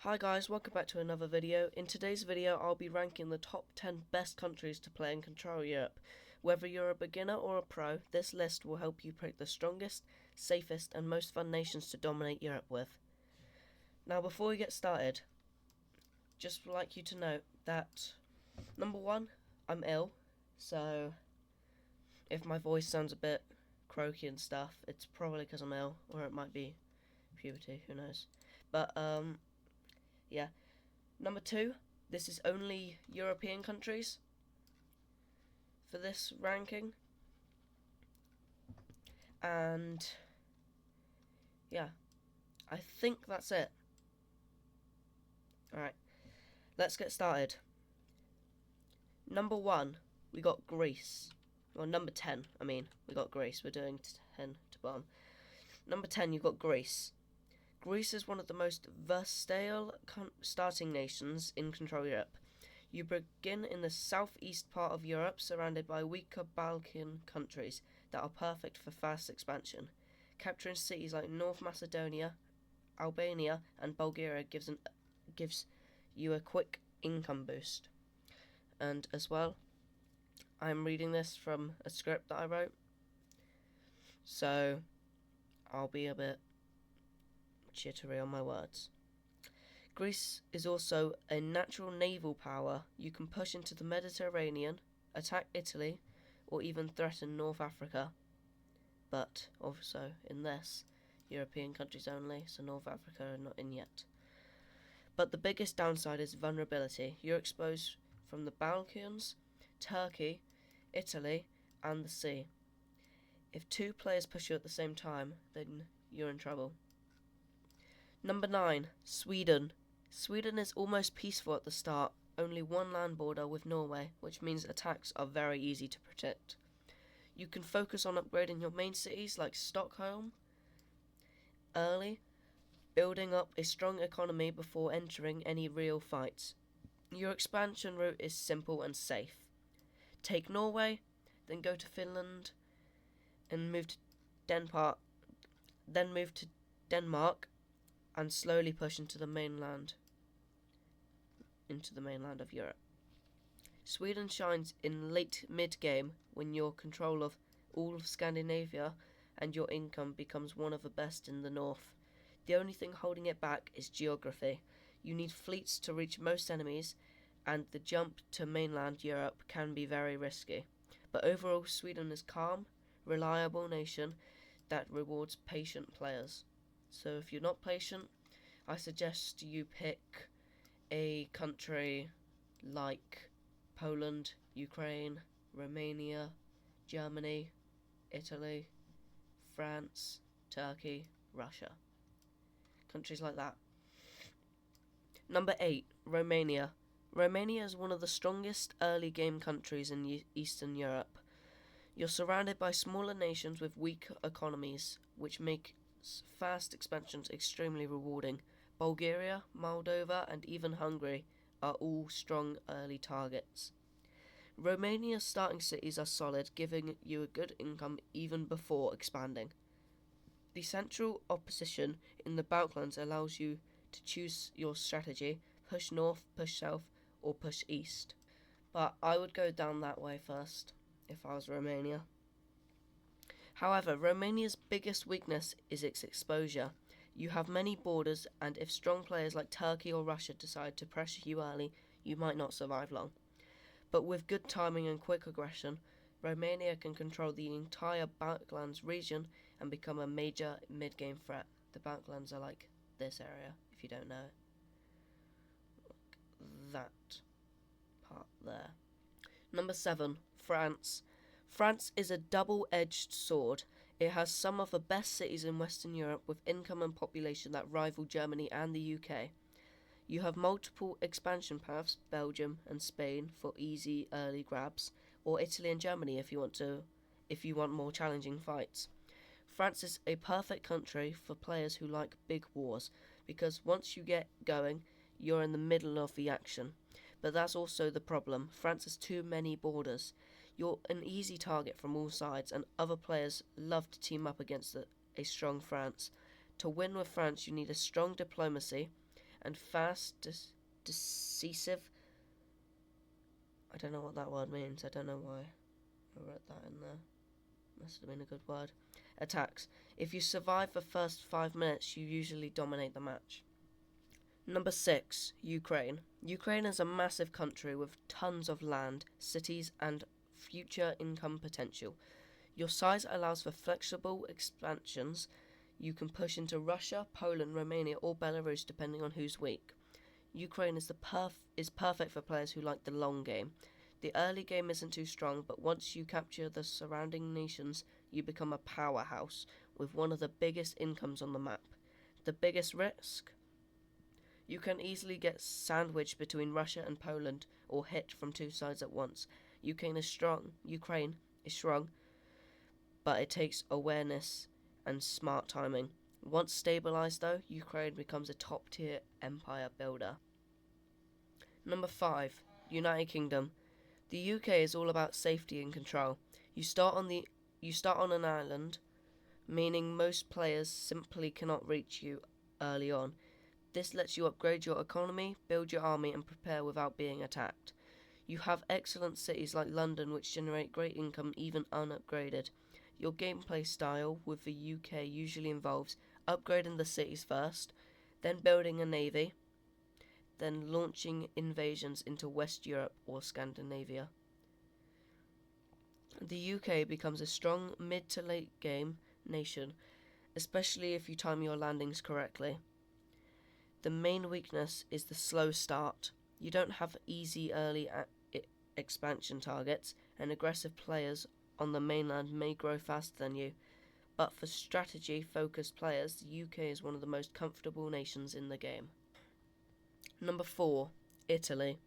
Hi guys, welcome back to another video. In today's video I'll be ranking the top 10 best countries to play and control Europe. Whether you're a beginner or a pro, this list will help you pick the strongest, safest and most fun nations to dominate Europe with. Now before we get started, just would like you to know that number 1, I'm ill, so if my voice sounds a bit croaky and stuff, it's probably because I'm ill, or it might be puberty, who knows. But yeah. Number 2, this is only European countries for this ranking. And yeah, I think that's it. Alright, let's get started. Number 1, we got Greece. Well, number 10, we got Greece. We're doing 10 to bottom. Number 10, you've got Greece. Greece is one of the most versatile starting nations in Control Europe. You begin in the southeast part of Europe, surrounded by weaker Balkan countries that are perfect for fast expansion. Capturing cities like North Macedonia, Albania, and Bulgaria gives you a quick income boost. And as well, I'm reading this from a script that I wrote, so I'll be a bit jittery on my words. Greece is also a natural naval power. You can push into the Mediterranean, attack Italy, or even threaten North Africa. But also in this, European countries only, so North Africa are not in yet. But the biggest downside is vulnerability. You're exposed from the Balkans, Turkey, Italy, and the sea. If 2 players push you at the same time, then you're in trouble. Number 9, Sweden. Sweden is almost peaceful at the start, only one land border with Norway, which means attacks are very easy to predict. You can focus on upgrading your main cities like Stockholm early, building up a strong economy before entering any real fights. Your expansion route is simple and safe. Take Norway, then go to Finland, and move to Denmark, and slowly push into the mainland of Europe. Sweden shines in late mid-game when you're control of all of Scandinavia and your income becomes one of the best in the north. The only thing holding it back is geography. You need fleets to reach most enemies, and the jump to mainland Europe can be very risky. But overall, Sweden is a calm, reliable nation that rewards patient players. So if you're not patient, I suggest you pick a country like Poland, Ukraine, Romania, Germany, Italy, France, Turkey, Russia. Countries like that. Number 8, Romania. Romania is one of the strongest early game countries in Eastern Europe. You're surrounded by smaller nations with weak economies, which make fast expansions extremely rewarding. Bulgaria, Moldova, and even Hungary are all strong early targets. Romania's starting cities are solid, giving you a good income even before expanding. The central opposition in the Balkans allows you to choose your strategy: push north, push south, or push east. But I would go down that way first if I was Romania. However, Romania's biggest weakness is its exposure. You have many borders, and if strong players like Turkey or Russia decide to pressure you early, you might not survive long. But with good timing and quick aggression, Romania can control the entire Balkans region and become a major mid-game threat. The Balkans are like this area, if you don't know it. Like that part there. Number 7, France. France is a double-edged sword. It has some of the best cities in Western Europe with income and population that rival Germany and the UK. You have multiple expansion paths, Belgium and Spain for easy early grabs, or Italy and Germany if you want more challenging fights. France is a perfect country for players who like big wars, because once you get going, you're in the middle of the action. But that's also the problem. France has too many borders. You're an easy target from all sides, and other players love to team up against a strong France. To win with France, you need a strong diplomacy and fast, decisive. I don't know what that word means. I don't know why I wrote that in there. Must have been a good word. Attacks. If you survive the first 5 minutes, you usually dominate the match. Number 6, Ukraine. Ukraine is a massive country with tons of land, cities, and future income potential. Your size allows for flexible expansions. You can push into Russia, Poland, Romania, or Belarus depending on who's weak. Ukraine is perfect for players who like the long game. The early game isn't too strong, but once you capture the surrounding nations, you become a powerhouse with one of the biggest incomes on the map. The biggest risk? You can easily get sandwiched between Russia and Poland or hit from two sides at once. Ukraine is strong, but it takes awareness and smart timing. Once stabilized though, Ukraine becomes a top-tier empire builder. Number 5, United Kingdom. The UK is all about safety and control. You start on an island, meaning most players simply cannot reach you early on. This lets you upgrade your economy, build your army, and prepare without being attacked. You have excellent cities like London which generate great income even unupgraded. Your gameplay style with the UK usually involves upgrading the cities first, then building a navy, then launching invasions into West Europe or Scandinavia. The UK becomes a strong mid to late game nation, especially if you time your landings correctly. The main weakness is the slow start. You don't have easy early expansion targets, and aggressive players on the mainland may grow faster than you. But for strategy-focused players, the UK is one of the most comfortable nations in the game. Number 4, Italy.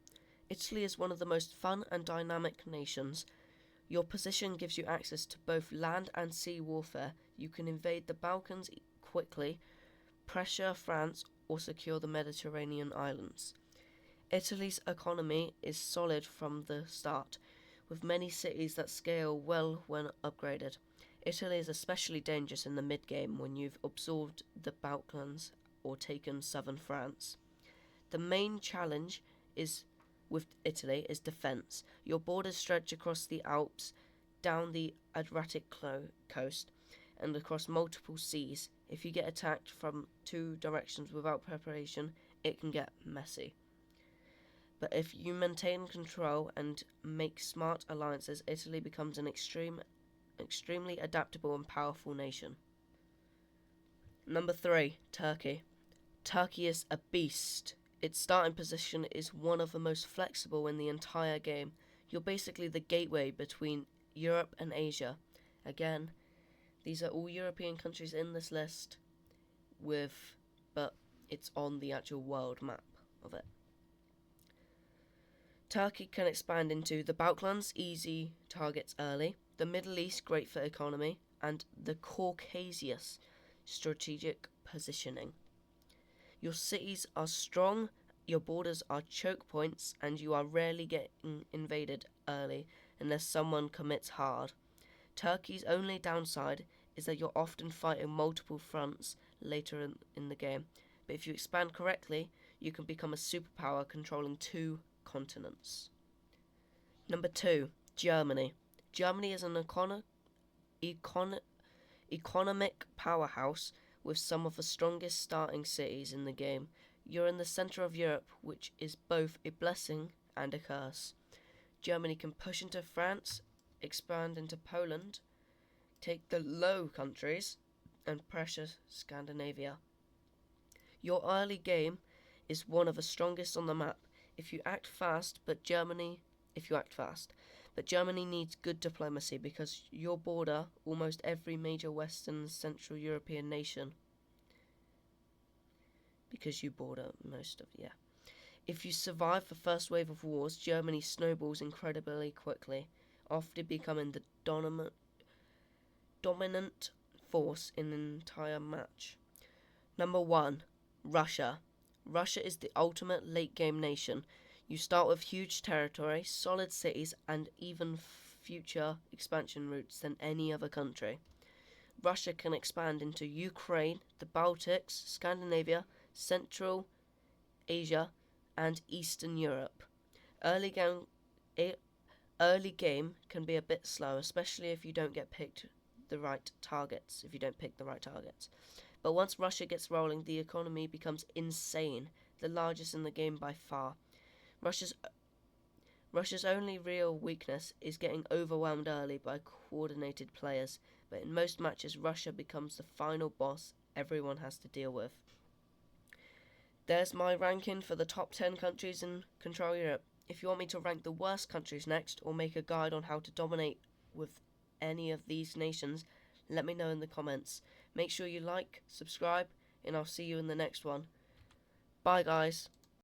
Italy is one of the most fun and dynamic nations. Your position gives you access to both land and sea warfare. You can invade the Balkans quickly, pressure France, or secure the Mediterranean islands. Italy's economy is solid from the start, with many cities that scale well when upgraded. Italy is especially dangerous in the mid-game when you've absorbed the Balkans or taken southern France. The main challenge with Italy is defence. Your borders stretch across the Alps, down the Adriatic coast, and across multiple seas. If you get attacked from two directions without preparation, it can get messy. But if you maintain control and make smart alliances, Italy becomes an extremely adaptable and powerful nation. Number 3, Turkey. Turkey is a beast. Its starting position is one of the most flexible in the entire game. You're basically the gateway between Europe and Asia. Again, these are all European countries in this list, but it's on the actual world map of it. Turkey can expand into the Balkans, easy targets early, the Middle East, great for economy, and the Caucasus, strategic positioning. Your cities are strong, your borders are choke points, and you are rarely getting invaded early unless someone commits hard. Turkey's only downside is that you're often fighting multiple fronts later in the game, but if you expand correctly, you can become a superpower controlling 2 continents. Number 2, Germany. Germany is an economic powerhouse with some of the strongest starting cities in the game. You're in the centre of Europe, which is both a blessing and a curse. Germany can push into France, expand into Poland, take the Low Countries, and pressure Scandinavia. Your early game is one of the strongest on the map. If you act fast, but Germany needs good diplomacy because you border almost every major Western and Central European nation. If you survive the first wave of wars, Germany snowballs incredibly quickly, often becoming the dominant force in an entire match. Number 1, Russia. Russia is the ultimate late-game nation. You start with huge territory, solid cities, and even future expansion routes than any other country. Russia can expand into Ukraine, the Baltics, Scandinavia, Central, Asia, and Eastern Europe. Early game, early game can be a bit slow, especially if you don't pick the right targets. But once Russia gets rolling, the economy becomes insane, the largest in the game by far. Russia's Russia's only real weakness is getting overwhelmed early by coordinated players, but in most matches Russia becomes the final boss everyone has to deal with. There's my ranking for the top 10 countries in Control Europe. If you want me to rank the worst countries next, or make a guide on how to dominate with any of these nations, let me know in the comments. Make sure you like, subscribe, and I'll see you in the next one. Bye guys.